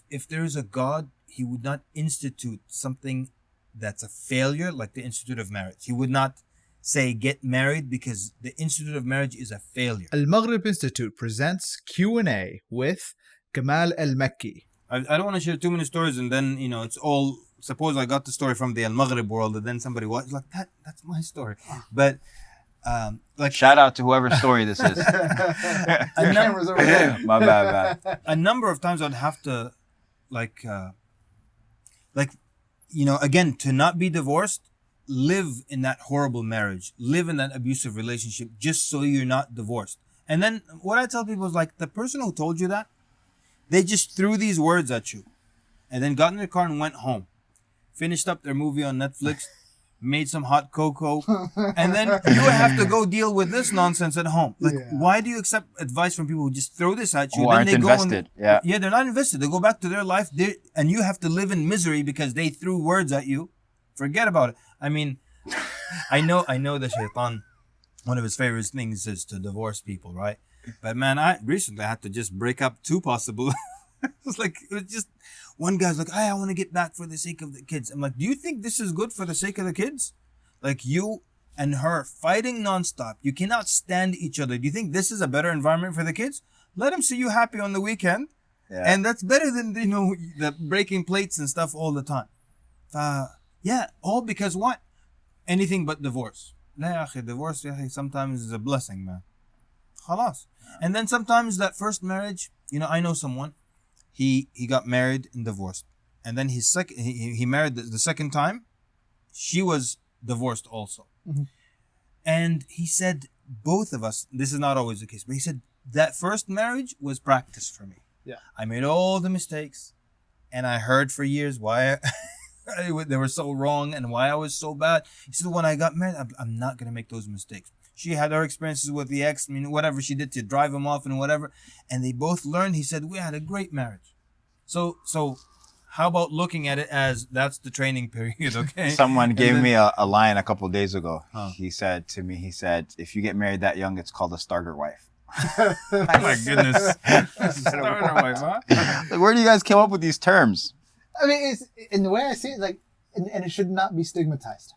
if there is a God, he would not institute something that's a failure, like the Institute of Marriage. He would not say get married because the Institute of Marriage is a failure. AlMaghrib Institute presents Q&A with Kamal al-Mekki. I don't want to share too many stories, and then it's all. Suppose I got the story from the AlMaghrib world, and then somebody watched like that's my story, but like shout out to whoever's story this is. Cameras over there. My bad. A number of times I'd have to again, to not be divorced, live in that horrible marriage, live in that abusive relationship just so you're not divorced. And then what I tell people is like, the person who told you that, they just threw these words at you and then got in their car and went home, finished up their movie on Netflix, made some hot cocoa, and then you have to go deal with this nonsense at home. Like, why do you accept advice from people who just throw this at you? Who then aren't they invested. Yeah, they're not invested. They go back to their life, and you have to live in misery because they threw words at you. Forget about it. I mean, I know the shaitan, one of his favorite things is to divorce people, right? But man, I recently had to just break up two possible. It was just one guy's like, I want to get back for the sake of the kids. I'm like, do you think this is good for the sake of the kids? Like you and her fighting nonstop. You cannot stand each other. Do you think this is a better environment for the kids? Let them see you happy on the weekend. Yeah. And that's better than, the breaking plates and stuff all the time. All because what? Anything but divorce. Divorce sometimes is a blessing, man. Khalas. And then sometimes that first marriage, I know someone, he got married and divorced. And then he married the second time, she was divorced also. Mm-hmm. And he said, both of us, this is not always the case, but he said, that first marriage was practice for me. Yeah. I made all the mistakes and I heard for years why they were so wrong and why I was so bad. He said, when I got married, I'm not going to make those mistakes. She had her experiences with the ex, whatever she did to drive him off and whatever. And they both learned. He said, we had a great marriage. So how about looking at it as that's the training period, okay? Someone gave me a line a couple of days ago. Huh. He said to me, if you get married that young, it's called a starter wife. Oh my goodness. Starter wife, huh? Like, where do you guys come up with these terms? I mean, it's, in the way I see it, like, and it should not be stigmatized.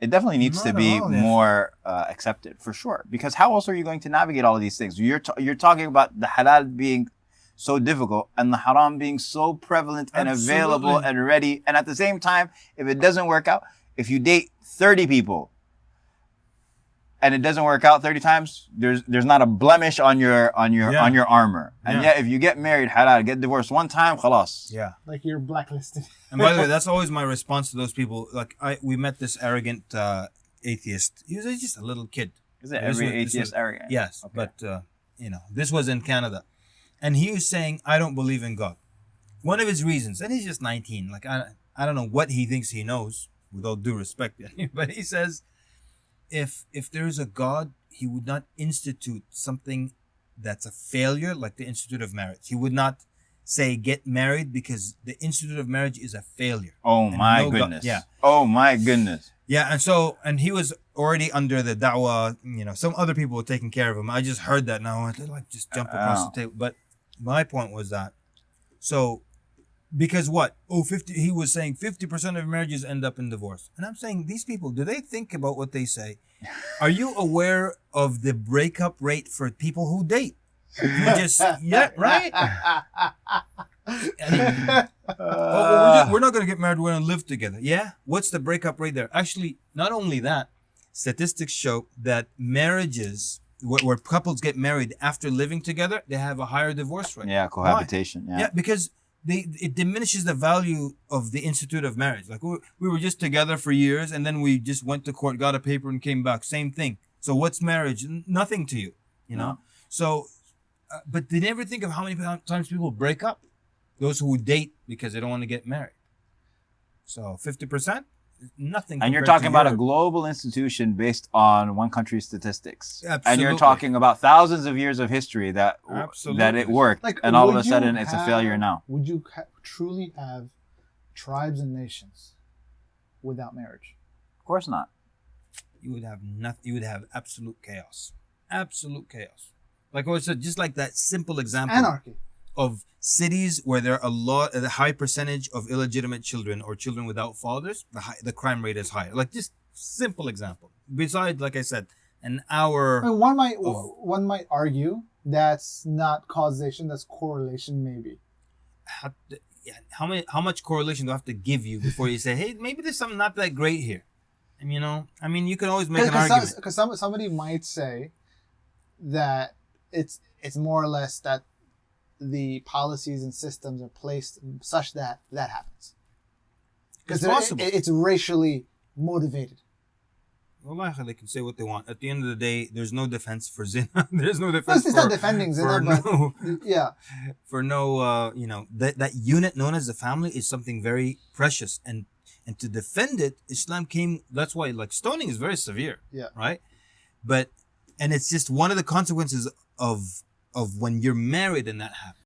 It definitely needs to be more accepted, for sure. Because how else are you going to navigate all of these things? You're talking about the halal being so difficult and the haram being so prevalent and available and ready. And at the same time, if it doesn't work out, if you date 30 people and it doesn't work out 30 times, there's not a blemish on your armor. And yet if you get married, halal, get divorced one time, khalas. Yeah. Like you're blacklisted. And by the way, that's always my response to those people. Like we met this arrogant atheist. He was just a little kid. Is it every atheist arrogant? Yes. Okay. But this was in Canada. And he was saying, I don't believe in God. One of his reasons, and he's just 19. Like I don't know what he thinks he knows, with all due respect. But he says, if there is a God, he would not institute something that's a failure, like the Institute of Marriage. He would not say get married because the Institute of Marriage is a failure. Oh my goodness. Yeah. Oh my goodness. Yeah, and he was already under the da'wah, some other people were taking care of him. I just heard that now. I just jump across the table. But my point was that, so, because what? He was saying 50% of marriages end up in divorce. And I'm saying, these people, do they think about what they say? Are you aware of the breakup rate for people who date? You just, right? We're not going to get married, we're going to live together. Yeah? What's the breakup rate there? Actually, not only that, statistics show that marriages where couples get married after living together, they have a higher divorce rate. Yeah, cohabitation. Yeah, because it diminishes the value of the Institute of Marriage. Like we were just together for years and then we just went to court, got a paper and came back. Same thing. So what's marriage? Nothing to you, know? So, but they never think of how many times people break up. Those who date because they don't want to get married. So 50%? Nothing. And you're talking about a global institution based on one country's statistics. Absolutely. And you're talking about thousands of years of history that it worked. Like, and all of a sudden it's a failure now. Would you truly have tribes and nations without marriage? Of course not. You would have nothing. You would have absolute chaos. Absolute chaos. Like I said, just like that simple example. Anarchy. of cities where there are a high percentage of illegitimate children or children without fathers, the crime rate is higher. Like just simple example. Besides, like I said, an hour. I mean, one might argue that's not causation, that's correlation, maybe. How much correlation do I have to give you before you say, hey, maybe there's something not that great here? And you can always make an argument. Because somebody might say that it's more or less that the policies and systems are placed such that happens. Because it's racially motivated. Well, they can say what they want. At the end of the day, there's no defense for zina. There's no defense. It's not defending zina, but yeah. For no, that unit known as the family is something very precious, and to defend it, Islam came. That's why, like, stoning is very severe. Yeah. Right. And it's just one of the consequences of when you're married and that happens.